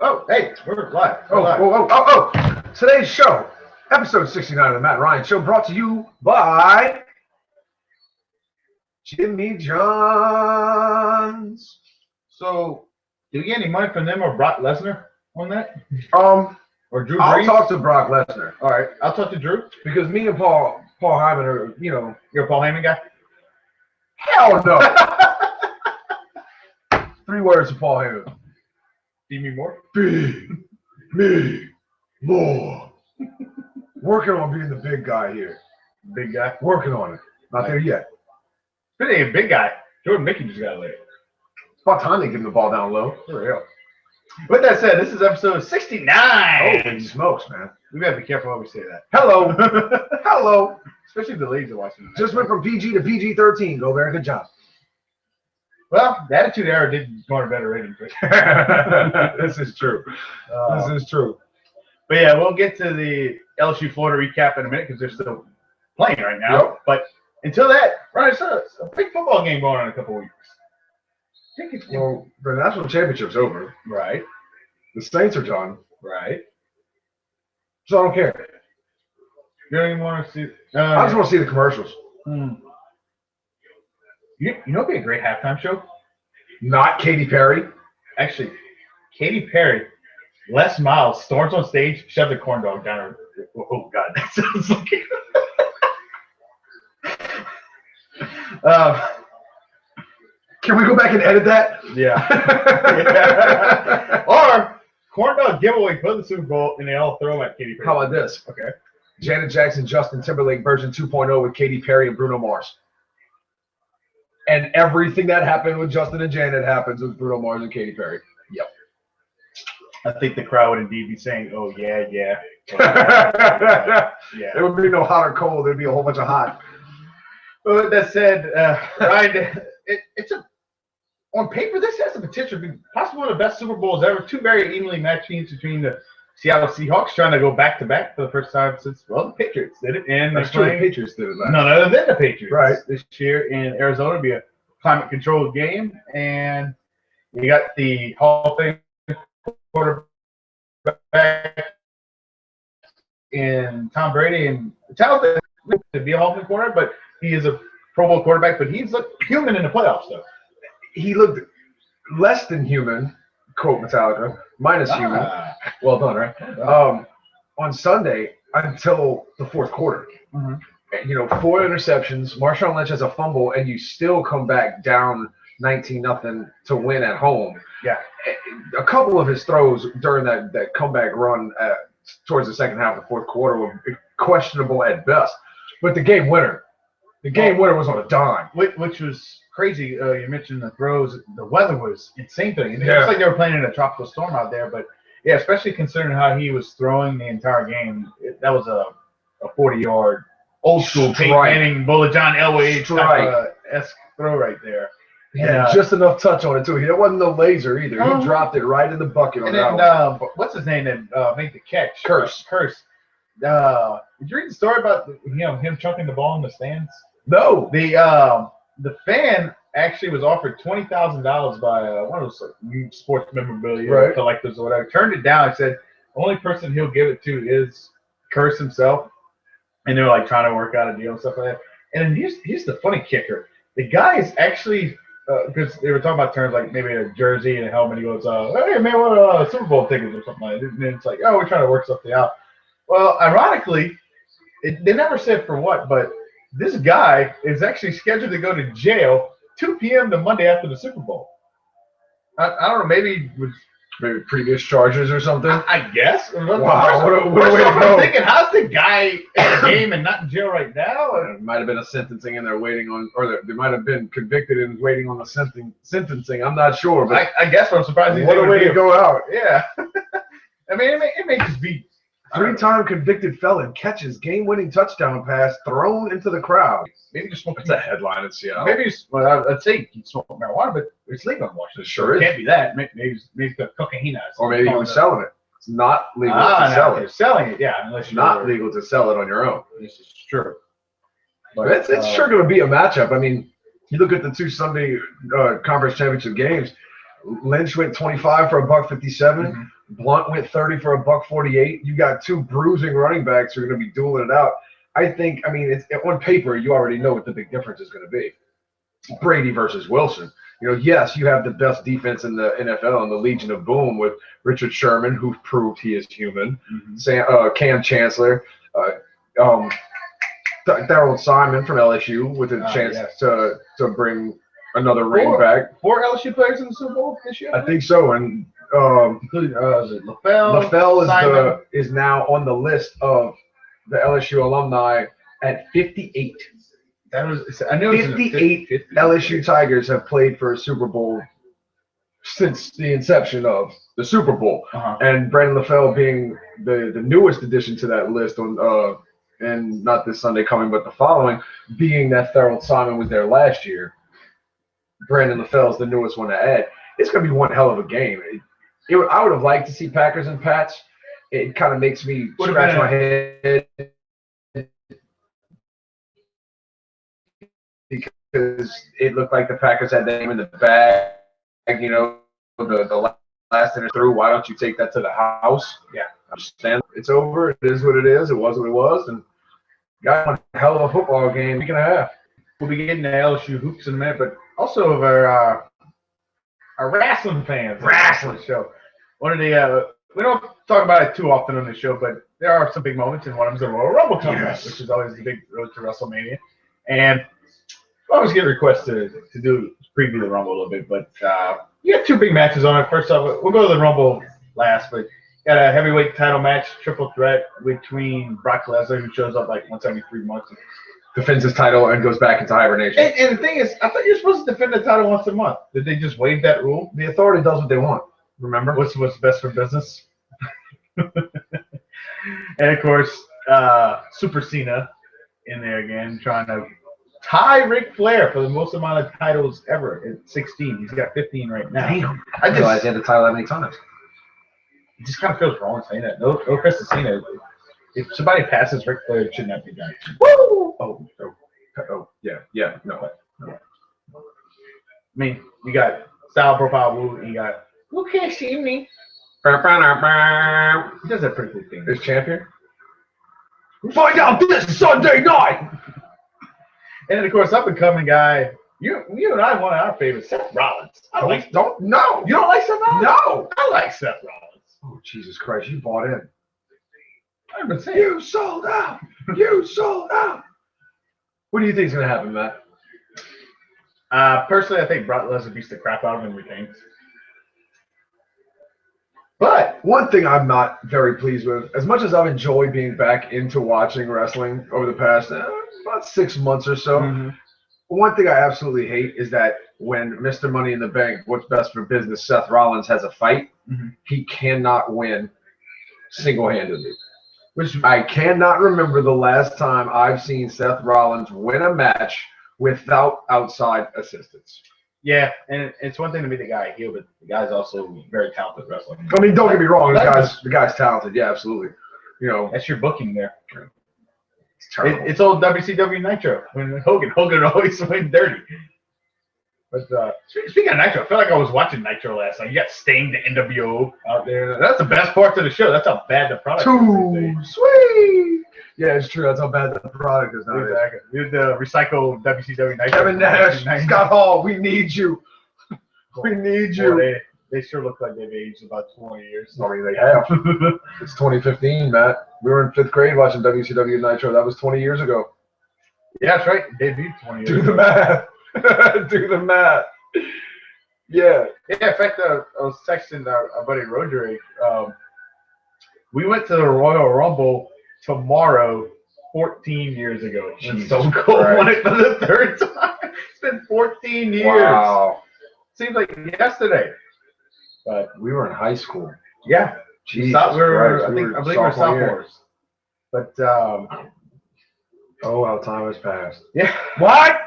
Oh, hey, we're live. Today's show, episode 69 of the Matt Ryan Show, brought to you by Jimmy John's. So, did we get any money from them or Brock Lesnar on that? Or Drew Brees? I'll talk to Brock Lesnar. All right, I'll talk to Drew. Because me and Paul Hyman are, You're a Paul Heyman guy? Hell no. 3 words to Paul Heyman. Feed me more? Feed me more. Working on being the big guy here. Big guy? Working on it. Not there yet. Speaking of big guy, Jordan Mickey just got laid. It's about time they give him the ball down low. For real. With that said, this is episode 69. Holy smokes, man. We gotta be careful how we say that. Hello. Hello. Especially if the ladies are watching. Just went from PG to PG-13. Go there. Good job. Well, the Attitude Era did garner better ratings. This is true. This is true. But yeah, we'll get to the LSU Florida recap in a minute because they're still playing right now. Yep. But until that, right, so it's a big football game going on in a couple weeks. Well, the national championship's over. Right. The Saints are done. Right. So I don't care. You don't even want to see. I just want to see the commercials. You know what'd be a great halftime show? Not Katy Perry. Actually, Katy Perry, Les Miles storms on stage, shoves a corn dog down her. Oh God, that sounds like. Can we go back and edit that? Yeah. Or corn dog giveaway for the Super Bowl, and they all throw them at Katy Perry. How about this? Okay. Janet Jackson, Justin Timberlake version 2.0 with Katy Perry and Bruno Mars. And everything that happened with Justin and Janet happens with Bruno Mars and Katy Perry. Yep. I think the crowd would indeed be saying, "Oh yeah, yeah." Yeah. There would be no hot or cold. There'd be a whole bunch of hot. Well, with that said, Ryan, it's on paper this has the potential to be possibly one of the best Super Bowls ever. 2 very evenly matched teams between the Seattle Seahawks trying to go back to back for the first time since the Patriots did it, and That's true. The Patriots did it last. None other than the Patriots, right? This year in Arizona, it'll be a climate-controlled game, and you got the Hall of Fame quarterback in Tom Brady, and talented to be a Hall of Fame quarterback, but he is a Pro Bowl quarterback, but he's looked human in the playoffs, though. He looked less than human, quote Metallica, minus human. Well done, right? On Sunday until the fourth quarter. 4 interceptions. Marshawn Lynch has a fumble, and you still come back down 19-0 to win at home. Yeah. A couple of his throws during that comeback run towards the second half of the fourth quarter were questionable at best. But the game winner was on a dime. Which was crazy. You mentioned the throws. The weather was insane thing. It looks like they were playing in a tropical storm out there. But, yeah, especially considering how he was throwing the entire game. That was a 40-yard, old-school Peyton Manning, John Elway esque throw right there. Yeah, just enough touch on it, too. It wasn't no laser either. He dropped it right in the bucket on that one. What's his name that made the catch? Curse. Did you read the story about him chucking the ball in the stands? No. The fan actually was offered $20,000 by one of those sports memorabilia collectors or whatever. Turned it down. He said the only person he'll give it to is Curse himself. And they were trying to work out a deal and stuff like that. And then here's the funny kicker. The guy is actually because they were talking about terms like maybe a jersey and a helmet. He goes, "Hey man, what Super Bowl tickets or something like that." And it's like, "Oh, we're trying to work something out." Well, ironically, they never said for what, but this guy is actually scheduled to go to jail 2 p.m. the Monday after the Super Bowl. I don't know, maybe previous charges or something. I guess. Wow, what a way to go. I'm thinking, how's the guy in the game and not in jail right now? There might have been a sentencing and they're waiting on, or they might have been convicted and waiting on the sentencing. I'm not sure, but I guess I'm surprised. What a way to go out. Yeah. I mean, it may just be. 3-time convicted felon catches game-winning touchdown pass thrown into the crowd. Maybe just smoke. It's a headline in Seattle. Maybe I'd say he smoked marijuana, but it's legal in Washington. It sure is. It can't be that. Maybe the cocaine. Or maybe he was selling it. It's not legal to sell it. Selling it, yeah, unless you're not legal to sell it on your own. This is true. But it's sure going to be a matchup. I mean, you look at the 2 Sunday conference championship games. Lynch went 25 for $157. Blunt went 30 for $148. You got two bruising running backs who are going to be dueling it out. I mean, it's on paper, you already know what the big difference is going to be. Brady versus Wilson. Yes, you have the best defense in the NFL and the Legion of Boom with Richard Sherman, who proved he is human. Cam Chancellor, Darryl Simon from LSU with a chance to bring another ring back. 4 LSU players in the Super Bowl this year? I think so, and including LaFell. LaFell is now on the list of the LSU alumni at 58. I knew 58 LSU Tigers have played for a Super Bowl since the inception of the Super Bowl, and Brandon LaFell being the newest addition to that list and not this Sunday coming, but the following, being that Darryl Simon was there last year. Brandon LaFell is the newest one to add. It's going to be one hell of a game. I would have liked to see Packers and Pats. It kind of makes me scratch my head because it looked like the Packers had the name in the bag. The last inning through. Why don't you take that to the house? Yeah, I understand. It's over. It is what it is. It was what it was, and got a hell of a football game. Week and a half. We'll be getting to LSU hoops in a minute, but also of our wrestling fans. Wrestling show. One of the we don't talk about it too often on the show, but there are some big moments, and one of them is the Royal Rumble coming up, which is always the big road to WrestleMania. And I always get requests to preview the Rumble a little bit, but you got two big matches on it. First off, we'll go to the Rumble last, but got a heavyweight title match, triple threat between Brock Lesnar, who shows up like once every 3 months, defends his title and goes back into hibernation. And the thing is, I thought you're supposed to defend the title once a month. Did they just waive that rule? The Authority does what they want. Remember? What's best for business? And of course, Super Cena in there again, trying to tie Ric Flair for the most amount of titles ever at 16. He's got 15 right now. Damn. I didn't realize he had the title that many times. It just kind of feels wrong saying that. No offense to Cena. If somebody passes Ric Flair, it should not be done. Woo! Oh, yeah, no. I mean, you got Style Profile Woo, and you got Who Can't See Me. He does that pretty cool thing. Is champion? Find out this Sunday night! And then, of course, up and coming guy, you and I, one of our favorites, Seth Rollins. No. You don't like Seth Rollins? No, I like Seth Rollins. Oh, Jesus Christ, you bought in. I've been saying. You sold out. You sold out. What do you think is going to happen, Matt? Personally, I think Brock Lesnar beats the crap out of him and retains. But one thing I'm not very pleased with, as much as I've enjoyed being back into watching wrestling over the past about 6 months or so, one thing I absolutely hate is that when Mr. Money in the Bank, what's best for business, Seth Rollins has a fight, he cannot win single-handedly. Which I cannot remember the last time I've seen Seth Rollins win a match without outside assistance. Yeah, and it's one thing to be the guy heel, but the guy's also very talented wrestler. I mean, don't get me wrong, the guy's talented. Yeah, absolutely. That's your booking there. It's terrible. It's old WCW Nitro when Hogan always went dirty. But speaking of Nitro, I feel like I was watching Nitro last night. You got Sting, the NWO out there. That's the best part of the show. That's how bad the product is. Too sweet. Yeah, it's true. That's how bad the product is now. Exactly. The recycled WCW Nitro. Kevin Nash, Scott Hall, we need you. We need you. Boy, they sure look like they've aged about 20 years. I mean, they have. It's 2015, Matt. We were in 5th grade watching WCW Nitro. That was 20 years ago. Yeah, that's right. Debuted 20 years ago. Do the math. Do the math. Yeah. Yeah, in fact, I was texting our buddy Roderick. We went to the Royal Rumble tomorrow 14 years ago. Jesus Stone Cold won it for the 3rd time. It's been 14 years. Wow. Seems like yesterday. But we were in high school. Yeah. Jesus I believe Christ. we were sophomores. But oh, how time has passed. Yeah. What?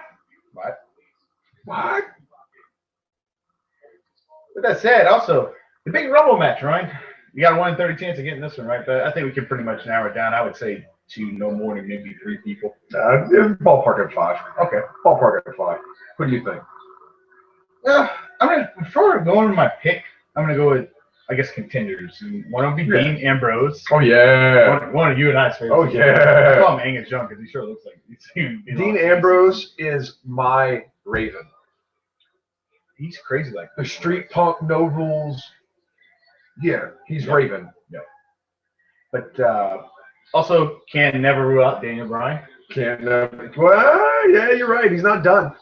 With that said, also the big Rumble match, Ryan. You got a 1 in 30 chance of getting this one right, but I think we can pretty much narrow it down. I would say 2, no more than maybe 3 people. Ballpark at 5. Okay. Ballpark at 5. What do you think? I before going to my pick, I'm gonna go with, I guess, contenders. One will be Dean Ambrose. Oh yeah. One of you and I's favorites. Oh yeah. I call him Angus Young because he sure looks like he's Dean Ambrose is my Raven. He's crazy like the street punk, no rules. Yeah, he's Raven. Yeah. But also can never rule out Daniel Bryan. Can't never. Well, yeah, you're right. He's not done.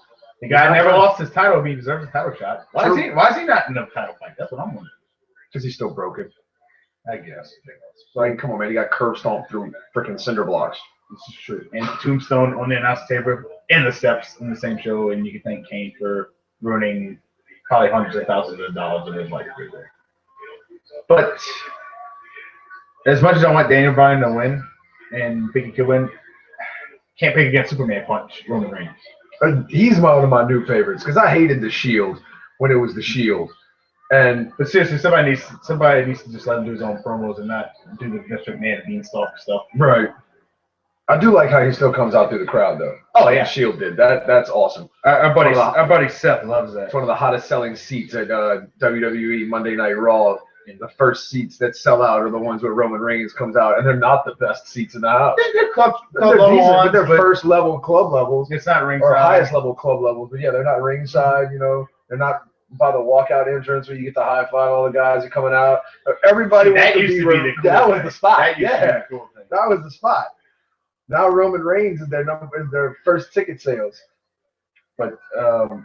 The guy never lost his title, but he deserves a title shot. Why is he not in the title fight? That's what I'm wondering. Because he's still broken. I guess. Like, come on, man. He got curb stomped through freaking cinder blocks. This is true. And Tombstone on the announce table and the steps in the same show, and you can thank Kane for ruining probably hundreds of thousands of dollars of his life. But as much as I want Daniel Bryan to win and Biggie could win, can't pick against Superman Punch, Roman Reigns. He's one of my new favorites because I hated the Shield when it was the Shield. But seriously, somebody needs to just let him do his own promos and not do the Vince McMahon beanstalk stuff. Right. I do like how he still comes out through the crowd though. Oh yeah, Shield did that. That's awesome. Our buddy Seth loves that. It's one of the hottest selling seats at WWE Monday Night Raw. And the first seats that sell out are the ones where Roman Reigns comes out, and they're not the best seats in the house. They're club decent, but they're first level club levels. It's not ringside. Or highest level club levels. But yeah, they're not ringside. You know, they're not by the walkout entrance where you get to high five all the guys are coming out. Everybody wants to be the cool that was the spot. That was the spot. Now Roman Reigns is their first ticket sales. But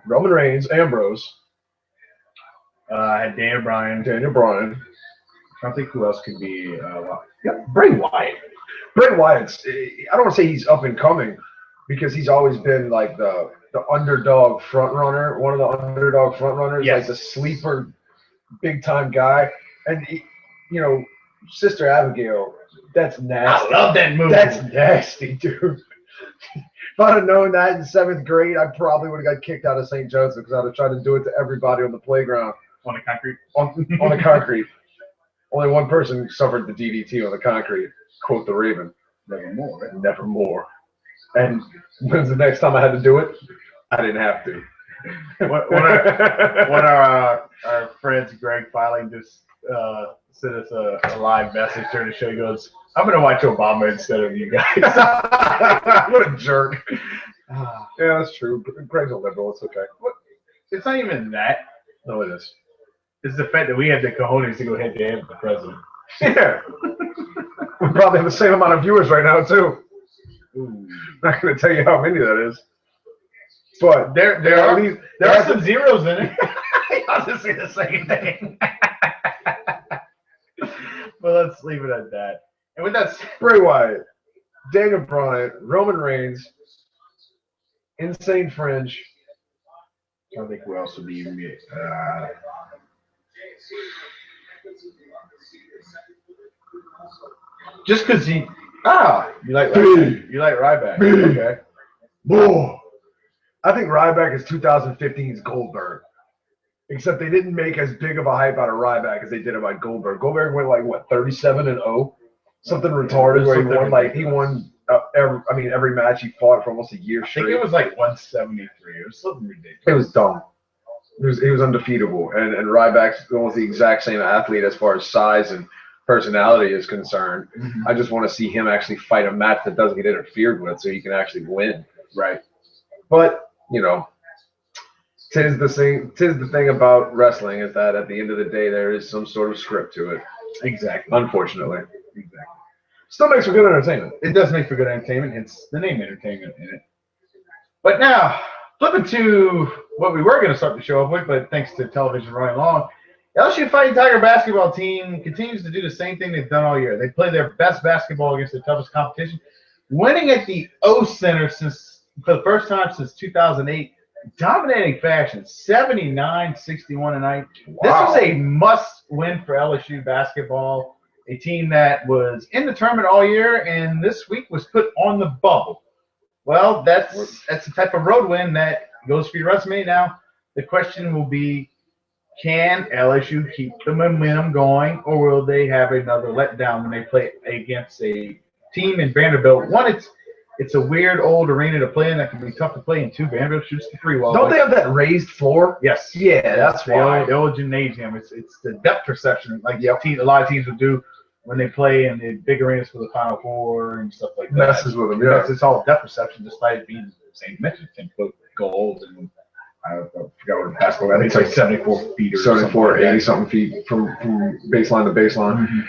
Roman Reigns, Ambrose. I had Daniel Bryan. I don't think who else could be. Bray Wyatt. Bray Wyatt's. I don't want to say he's up and coming because he's always been like the underdog front runner, one of the underdog front runners, like the sleeper, big time guy. And Sister Abigail. That's nasty. I love that movie. That's nasty, dude. If I'd have known that in 7th grade, I probably would have got kicked out of St. Joseph because I'd have tried to do it to everybody on the playground. On the concrete? On the concrete. Only one person suffered the DDT on the concrete. Quote the Raven. Nevermore. Right? Nevermore. And when's the next time I had to do it? I didn't have to. What our friends Greg Filing just sent us a live message during the show. He goes, I'm going to watch Obama instead of you guys. What a jerk. Yeah, that's true. Greg's a liberal. It's okay. It's not even that. No, it is. It's the fact that we have the cojones to go head to head with the president. Yeah. We probably have the same amount of viewers right now, too. Ooh. Not going to tell you how many that is. But there are some zeros in it. I'll just say the same thing. But let's leave it at that. And with that, Bray Wyatt, Daniel Bryan, Roman Reigns, Insane Fringe. I think who else would be even be. Just because you like Ryback. Okay. Whoa. I think Ryback is 2015's Goldberg. Except they didn't make as big of a hype out of Ryback as they did about Goldberg. Goldberg went like what 37-0, something retarded where he won every match he fought for almost a year straight. I think it was like 173 or something ridiculous. It was dumb. He was undefeatable, and Ryback's almost the exact same athlete as far as size and personality is concerned. Mm-hmm. I just want to see him actually fight a match that doesn't get interfered with, so he can actually win. Right. But tis the thing about wrestling is that at the end of the day there is some sort of script to it. Exactly. Unfortunately. Exactly. Still makes for good entertainment. It does make for good entertainment. It's the name entertainment in it. But now, flipping to what we were going to start the show off with, but thanks to television running long, LSU Fighting Tiger basketball team continues to do the same thing they've done all year. They play their best basketball against the toughest competition, winning at the O Center for the first time since 2008. Dominating fashion, 79-61 tonight. Wow. This was a must-win for LSU basketball, a team that was in the tournament all year and this week was put on the bubble. Well, that's the type of road win that goes for your resume. Now, the question will be, can LSU keep the momentum going, or will they have another letdown when they play against a team in Vanderbilt? One, it's a weird old arena to play in that can be tough to play in too. Vanderbilt shoots the three well. Don't they have that raised floor? Yes. Yeah, that's why. The old gymnasium. It's the depth perception, like a lot of teams would do when they play in the big arenas for the Final Four and stuff like that. Messes with them, yeah. It's all depth perception, despite it being the same dimension, 10-foot goals, and I forgot what the basketball. I think it's like 74 feet or 74, 80 something feet from baseline to baseline. Mm-hmm.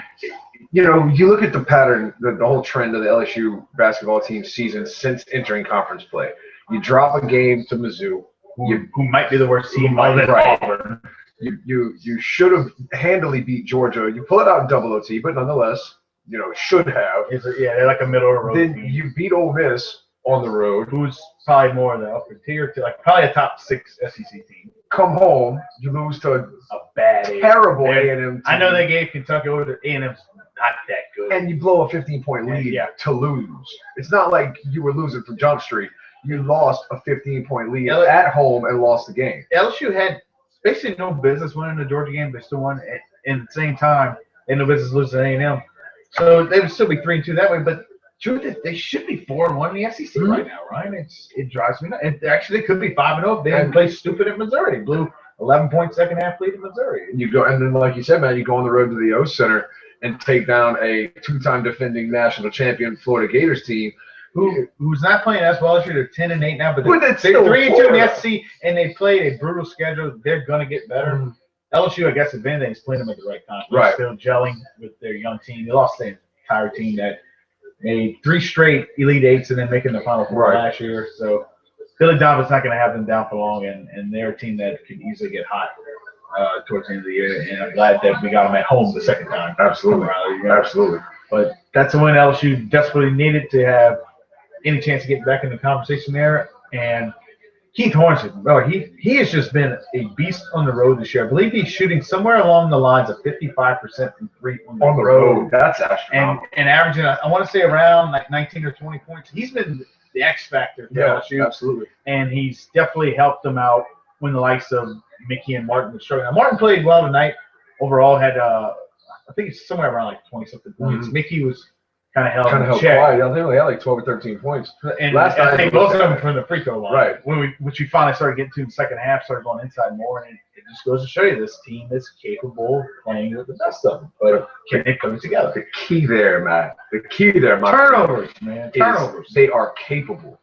You know, you look at the pattern, the whole trend of the LSU basketball team season since entering conference play. You drop a game to Mizzou, who might be the worst team other than Auburn. You should have handily beat Georgia. You pull it out in double OT, but nonetheless, you know, should have. They're like a middle of the road Then team. you beat Ole Miss on the road, who's probably more of the upper tier, like probably a top 6 SEC team. Come home, you lose to a bad, terrible A&M team. I know they gave Kentucky over to A&M's not that good. And you blow a 15-point lead to lose. It's not like you were losing from Jump Street. You lost a 15-point lead at home and lost the game. LSU had basically no business winning the Georgia game. They still won. And at the same time, they had no business losing to A&M. So they would still be 3-2 that way. But truth is, they should be 4-1 in the SEC right now, right? It drives me nuts. And actually, they could be 5-0 if they didn't play stupid at Missouri. They blew 11-point second-half lead at Missouri. And then, like you said, man, you go on the road to the O Center and take down a 2-time defending national champion Florida Gators team, who's not playing as well as you. They're 10-8 now, but they're 3-2 in the SEC, and they played a brutal schedule. They're gonna get better. LSU, I guess, if anything, is playing them at the right time. They're still gelling with their young team. They lost the entire team that made 3 straight Elite Eights and then making the Final Four last year. So Billy Donovan's not going to have them down for long, and they're a team that could easily get hot towards the end of the year. And I'm glad that we got them at home the second time. Absolutely. Absolutely. But that's the win LSU desperately needed to have any chance to get back in the conversation there. And Keith Hornsby, he has just been a beast on the road this year. I believe he's shooting somewhere along the lines of 55% from 3 on the road. That's astronomical. And averaging, I want to say, around like 19 or 20 points. He's been the X factor for LSU. Absolutely. And he's definitely helped them out when the likes of Mickey and Martin were struggling. Now, Martin played well tonight. Overall, had I think it's somewhere around like 20-something points. Mickey was kind of held in check. Quiet. I think they had like 12 or 13 points. And I think both of them from the free throw line. Right. Which we finally started getting to in the second half, started going inside more, and it just goes to show you this team is capable of playing with the best of them. But can they come together? The key there, Matt. Turnovers, man. Turnovers. They are capable.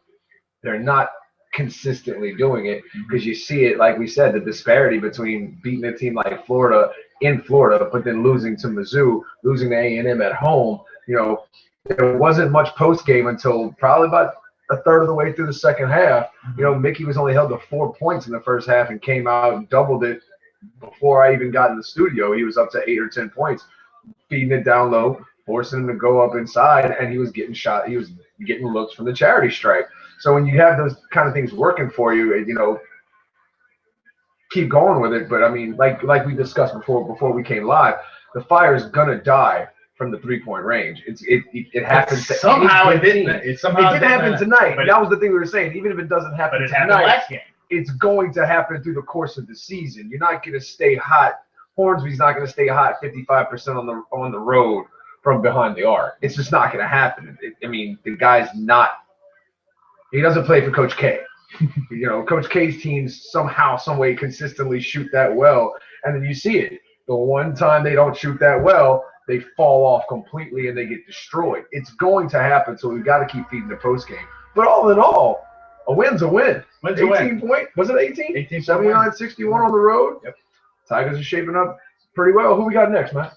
They're not consistently doing it because you see it, like we said, the disparity between beating a team like Florida in Florida, but then losing to Mizzou, losing to A&M at home. You know, there wasn't much post game until probably about a third of the way through the second half. You know, Mickey was only held to 4 points in the first half and came out and doubled it before I even got in the studio. He was up to 8 or 10 points, feeding it down low, forcing him to go up inside, and he was getting shot. He was getting looks from the charity stripe. So when you have those kind of things working for you, you know, keep going with it. But I mean, like we discussed before we came live, the fire is gonna die from the 3-point range. It happens to somehow it didn't. It didn't happen tonight. That was the thing we were saying. Even if it doesn't happen tonight, last game. It's going to happen through the course of the season. You're not going to stay hot. Hornsby's not going to stay hot 55% on the road from behind the arc. It's just not going to happen. I mean, the guy's not. He doesn't play for Coach K. You know, Coach K's teams somehow, some way, consistently shoot that well, and then you see it. The one time they don't shoot that well, they fall off completely and they get destroyed. It's going to happen, so we've got to keep feeding the post game. But all in all, a win's a win. 18 point. Was it 18? 18, 79-61 on the road. Yep. Tigers are shaping up pretty well. Who we got next, man?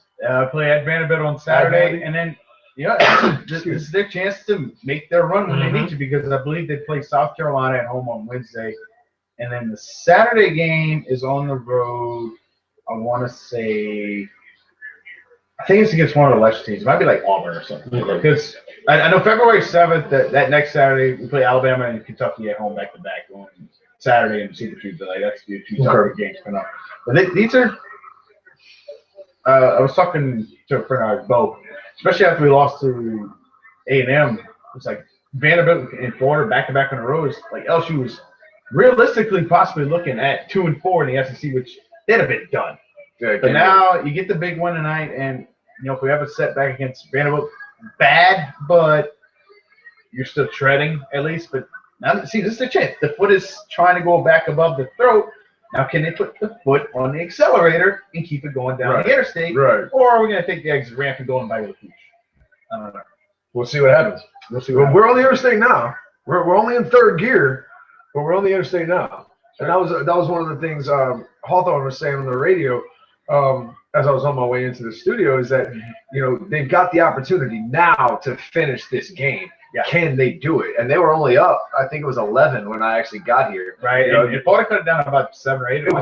Play at Vanderbilt on Saturday, and then this is their chance to make their run when they need to, because I believe they play South Carolina at home on Wednesday, and then the Saturday game is on the road. I want to say, I think it's against one of the lesser teams. It might be like Auburn or something. Because I know February 7th, that next Saturday, we play Alabama and Kentucky at home back-to-back on Saturday and Super Tuesday. That's the 2 target games coming up. But these are I was talking to a friend of ours, Bo, especially after we lost to A&M. It's like Vanderbilt and Florida back-to-back on the road. Like LSU was realistically possibly looking at 2-4 in the SEC, which they'd have been done. Yeah, but now you get the big one tonight, and if we have a setback against Vanderbilt, bad, but you're still treading at least. But now, see, this is the chance. The foot is trying to go back above the throat. Now, can they put the foot on the accelerator and keep it going down the interstate? Right. Or are we going to take the exit ramp and go and bite with a fish? I don't know. We'll see what happens. We're on the interstate now. We're only in third gear, but we're on the interstate now. And that was one of the things Hawthorne was saying on the radio as I was on my way into the studio, is that they've got the opportunity now to finish this game. Yeah. Can they do it? And they were only up, I think it was 11 when I actually got here. Right. If Florida cut it down about 7 or 8. It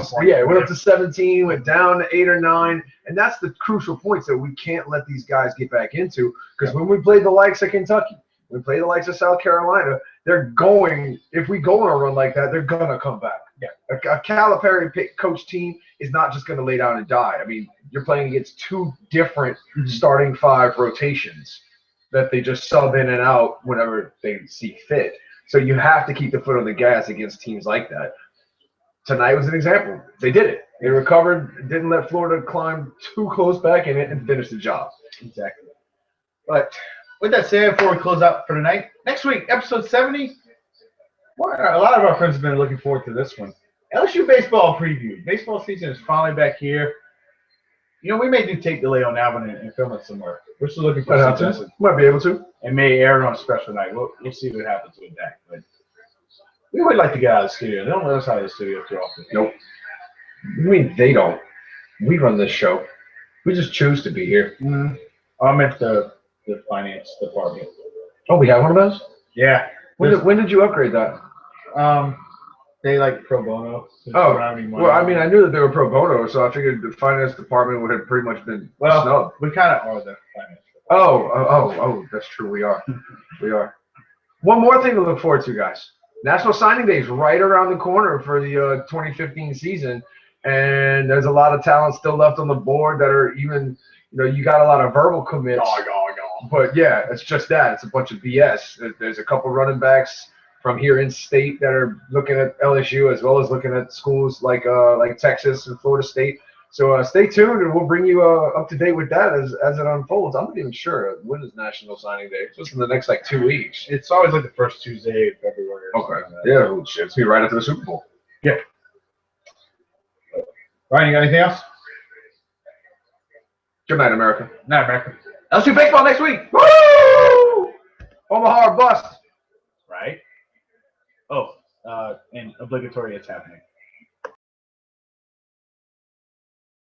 went up to 17, went down to 8 or 9. And that's the crucial points that we can't let these guys get back into. Because when we played the likes of Kentucky, we play the likes of South Carolina, if we go on a run like that, they're going to come back. Yeah. A Calipari coach team is not just going to lay down and die. I mean, you're playing against 2 different starting 5 rotations that they just sub in and out whenever they see fit. So you have to keep the foot on the gas against teams like that. Tonight was an example. They did it. They recovered, didn't let Florida climb too close back in it, and finished the job. Exactly. But with that said, before we close out for tonight, next week, episode 70, a lot of our friends have been looking forward to this one. LSU baseball preview. Baseball season is finally back here. We may do tape delay on that one and film it somewhere. We're still looking for suggestions. Might be able to. And may air it on a special night. We'll see what happens with that. But we would like to get out of the studio. They don't let us out of the studio too often. Nope. I mean, they don't. We run this show. We just choose to be here. Mm-hmm. I meant the finance department. Oh, we have one of those? Yeah. When did you upgrade that? They like pro bono. Oh, well, I mean, I knew that they were pro bono, so I figured the finance department would have pretty much been snubbed. We kind of are the finance department. Oh, that's true. We are. We are. One more thing to look forward to, guys. National Signing Day is right around the corner for the 2015 season, and there's a lot of talent still left on the board that are even, you got a lot of verbal commits. But yeah, it's just that. It's a bunch of BS. There's a couple running backs from here in state that are looking at LSU, as well as looking at schools like Texas and Florida State. So stay tuned, and we'll bring you up to date with that as it unfolds. I'm not even sure when is National Signing Day. It's just in the next 2 weeks. It's always the first Tuesday of February. Okay. Yeah, it's gonna be right after the Super Bowl. Yeah. Ryan, you got anything else? Good night, America. Night, America. LSU baseball next week. Woo! Omaha or bust. Right. Oh, and obligatory, it's happening.